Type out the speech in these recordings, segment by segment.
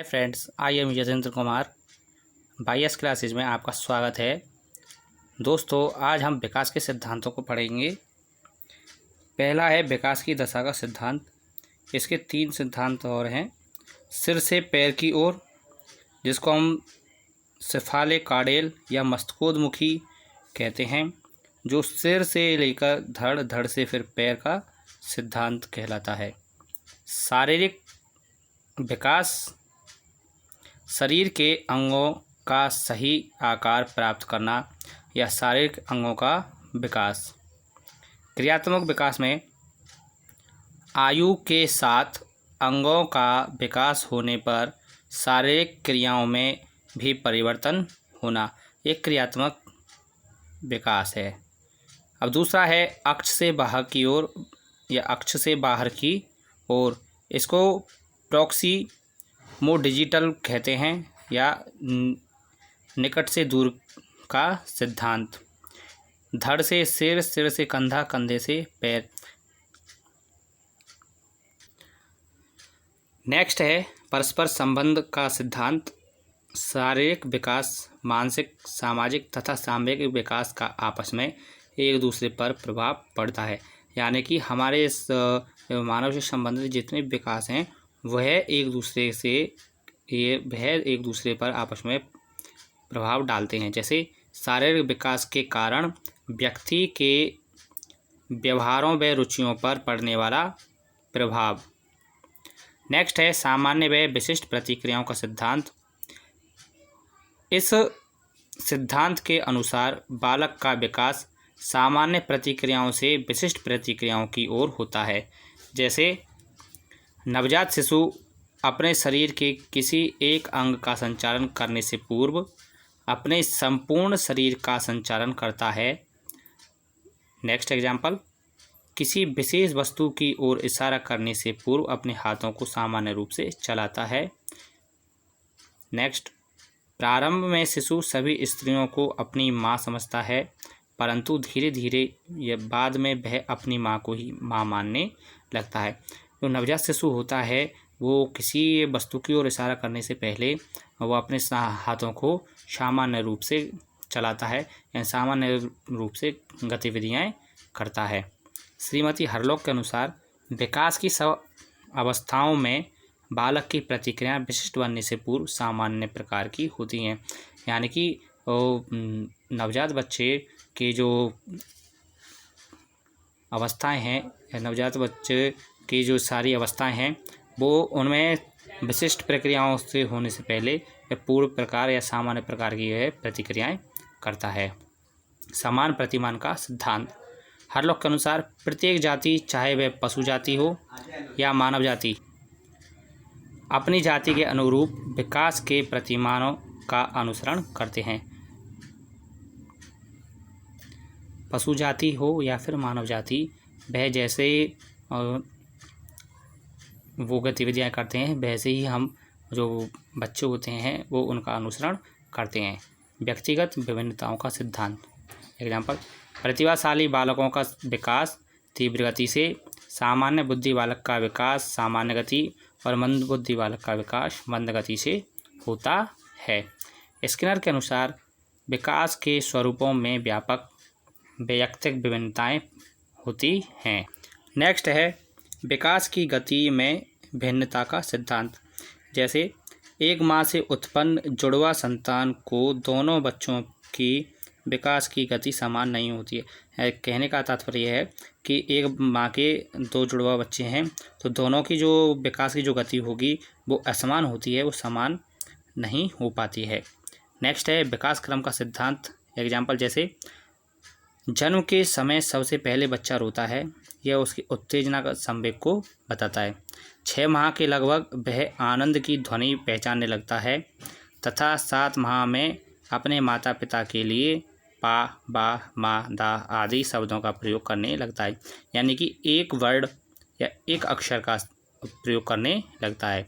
Hi friends, I am Yajendra Kumar. बाईएस classes में आपका स्वागत है। दोस्तों, आज हम विकास के सिद्धांतों को पढ़ेंगे। पहला है विकास की दशा का सिद्धांत। इसके 3 सिद्धांत और हैं। सिर से पैर की ओर, जिसको हम सिफाले काडेल या मस्तकोद्मुखी कहते हैं, जो सिर से लेकर धड़, धड़ से फिर पैर का सिद्धांत कहलाता है। शारीरिक विकास, शरीर के अंगों का सही आकार प्राप्त करना या शारीरिक अंगों का विकास। क्रियात्मक विकास में आयु के साथ अंगों का विकास होने पर शारीरिक क्रियाओं में भी परिवर्तन होना एक क्रियात्मक विकास है। अब दूसरा है अक्ष से बाहर की ओर या अक्ष से बाहर की ओर। इसको प्रॉक्सिमोडिजिटल कहते हैं या निकट से दूर का सिद्धांत। धड़ से सिर, सिर से कंधा, कंधे से पैर। नेक्स्ट है परस्पर संबंध का सिद्धांत। शारीरिक विकास, मानसिक, सामाजिक तथा सामूहिक विकास का आपस में एक दूसरे पर प्रभाव पड़ता है। यानी कि हमारे इस मानव से संबंधित जितने विकास हैं वह एक दूसरे पर आपस में प्रभाव डालते हैं। जैसे शारीरिक विकास के कारण व्यक्ति के व्यवहारों व रुचियों पर पड़ने वाला प्रभाव। नेक्स्ट है सामान्य व विशिष्ट प्रतिक्रियाओं का सिद्धांत। इस सिद्धांत के अनुसार बालक का विकास सामान्य प्रतिक्रियाओं से विशिष्ट प्रतिक्रियाओं की ओर होता है। जैसे नवजात शिशु अपने शरीर के किसी एक अंग का संचालन करने से पूर्व अपने संपूर्ण शरीर का संचालन करता है। नेक्स्ट एग्जाम्पल, किसी विशेष वस्तु की ओर इशारा करने से पूर्व अपने हाथों को सामान्य रूप से चलाता है। नेक्स्ट, प्रारंभ में शिशु सभी स्त्रियों को अपनी माँ समझता है, परंतु धीरे धीरे या बाद में वह अपनी माँ को ही माँ मानने लगता है। जो नवजात शिशु होता है वो किसी वस्तु की ओर इशारा करने से पहले वो अपने हाथों को सामान्य रूप से चलाता है या सामान्य रूप से गतिविधियाँ करता है। श्रीमती हरलॉक के अनुसार विकास की सब अवस्थाओं में बालक की प्रतिक्रियाएं विशिष्ट बनने से पूर्व सामान्य प्रकार की होती हैं। यानी कि नवजात बच्चे की जो अवस्थाएं हैं या नवजात बच्चे की जो सारी अवस्थाएं हैं वो उनमें विशिष्ट प्रक्रियाओं से होने से पहले पूर्व प्रकार या सामान्य प्रकार की यह प्रतिक्रियाएं करता है। समान प्रतिमान का सिद्धांत। हरलॉक के अनुसार प्रत्येक जाति, चाहे वह पशु जाति हो या मानव जाति, अपनी जाति के अनुरूप विकास के प्रतिमानों का अनुसरण करते हैं। पशु जाति हो या फिर मानव जाति, वह जैसे वो गतिविधियाँ करते हैं वैसे ही हम जो बच्चे होते हैं वो उनका अनुसरण करते हैं। व्यक्तिगत विभिन्नताओं का सिद्धांत। एग्जाम्पल, प्रतिभाशाली बालकों का विकास तीव्र गति से, सामान्य बुद्धि बालक का विकास सामान्य गति और मंद बुद्धि बालक का विकास मंद गति से होता है। स्किनर के अनुसार विकास के स्वरूपों में व्यापक वैयक्तिक विभिन्नताएं होती हैं। नेक्स्ट है विकास की गति में भिन्नता का सिद्धांत। जैसे एक माँ से उत्पन्न जुड़वा संतान को दोनों बच्चों की विकास की गति समान नहीं होती है। कहने का तात्पर्य है कि एक माँ के 2 जुड़वा बच्चे हैं तो दोनों की जो विकास की जो गति होगी वो असमान होती है, वो समान नहीं हो पाती है। नेक्स्ट है विकास क्रम का सिद्धांत। एग्जाम्पल, जैसे जन्म के समय सबसे पहले बच्चा रोता है, यह उसकी उत्तेजना का संवेग को बताता है। 6 माह के लगभग वह आनंद की ध्वनि पहचानने लगता है तथा 7 माह में अपने माता पिता के लिए पा, बा, मा, दा आदि शब्दों का प्रयोग करने लगता है। यानी कि एक वर्ड या एक अक्षर का प्रयोग करने लगता है।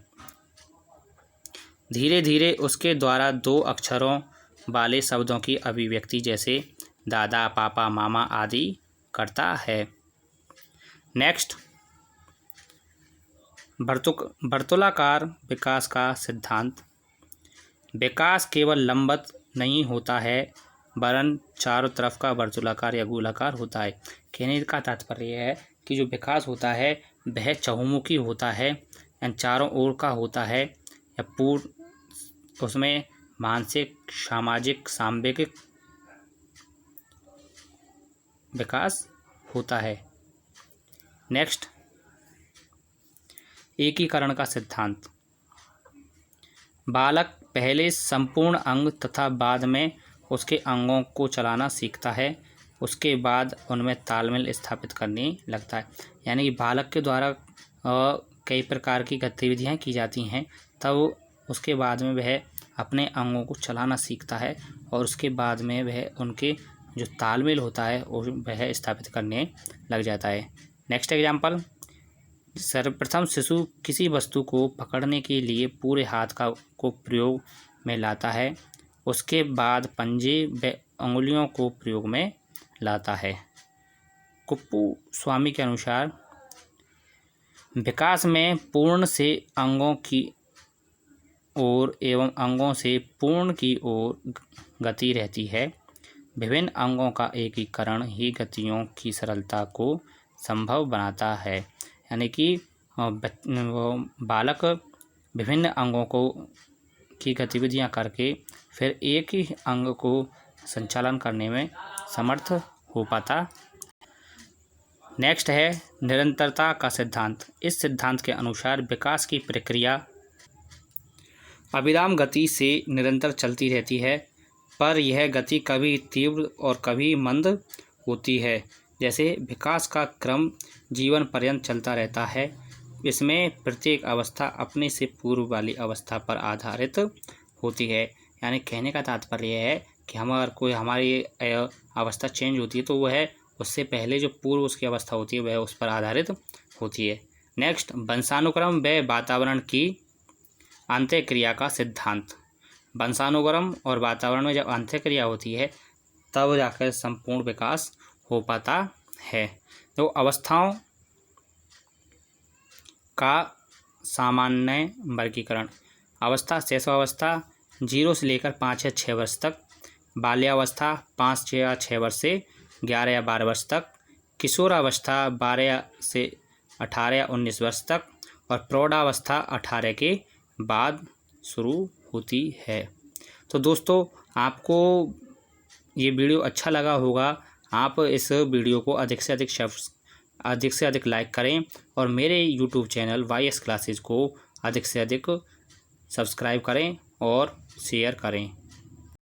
धीरे धीरे उसके द्वारा 2 अक्षरों वाले शब्दों की अभिव्यक्ति जैसे दादा, पापा, मामा आदि करता है। नेक्स्ट, वर्तुलाकार विकास का सिद्धांत। विकास केवल लंबवत नहीं होता है वरन चारों तरफ का वर्तुलाकार या गोलाकार होता है। कहने का तात्पर्य है कि जो विकास होता है वह चहुमुखी होता है या चारों ओर का होता है या पूर्ण उसमें मानसिक, सामाजिक, सांवेगिक विकास होता है। नेक्स्ट, एकीकरण का सिद्धांत। बालक पहले संपूर्ण अंग तथा बाद में उसके अंगों को चलाना सीखता है, उसके बाद उनमें तालमेल स्थापित करने लगता है। यानी कि बालक के द्वारा कई प्रकार की गतिविधियां की जाती हैं, तब उसके बाद में वह अपने अंगों को चलाना सीखता है और उसके बाद में वह उनके जो तालमेल होता है वह स्थापित करने लग जाता है। नेक्स्ट एग्जाम्पल, सर्वप्रथम शिशु किसी वस्तु को पकड़ने के लिए पूरे हाथ को प्रयोग में लाता है, उसके बाद पंजे व अंगुलियों को प्रयोग में लाता है। कुप्पुस्वामी के अनुसार विकास में पूर्ण से अंगों की ओर एवं अंगों से पूर्ण की ओर गति रहती है। विभिन्न अंगों का एकीकरण ही गतियों की सरलता को संभव बनाता है। यानी कि बालक विभिन्न अंगों की गतिविधियां करके फिर एक ही अंग को संचालन करने में समर्थ हो पाता। नेक्स्ट है निरंतरता का सिद्धांत। इस सिद्धांत के अनुसार विकास की प्रक्रिया अविराम गति से निरंतर चलती रहती है, पर यह गति कभी तीव्र और कभी मंद होती है। जैसे विकास का क्रम जीवन पर्यंत चलता रहता है, इसमें प्रत्येक अवस्था अपने से पूर्व वाली अवस्था पर आधारित होती है। यानी कहने का तात्पर्य है कि हमारी अवस्था चेंज होती है तो वह उससे पहले जो पूर्व उसकी अवस्था होती है वह उस पर आधारित होती है। नेक्स्ट, वंशानुक्रम व वातावरण की अंत्यक्रिया का सिद्धांत। वंशानुक्रम और वातावरण में जब अंत्यक्रिया होती है तब जाकर संपूर्ण विकास हो पाता है। तो अवस्थाओं का सामान्य वर्गीकरण। अवस्था, शैशवावस्था 0 से लेकर 5 या 6 वर्ष तक, बाल्यावस्था 5 या 6 वर्ष से 11 या 12 वर्ष तक, किशोरावस्था 12 से 18 या 19 वर्ष तक और प्रौढ़ावस्था 18 के बाद शुरू होती है। तो दोस्तों, आपको ये वीडियो अच्छा लगा होगा। आप इस वीडियो को अधिक से अधिक लाइक करें और मेरे यूट्यूब चैनल YS क्लासेज को अधिक से अधिक सब्सक्राइब करें और शेयर करें।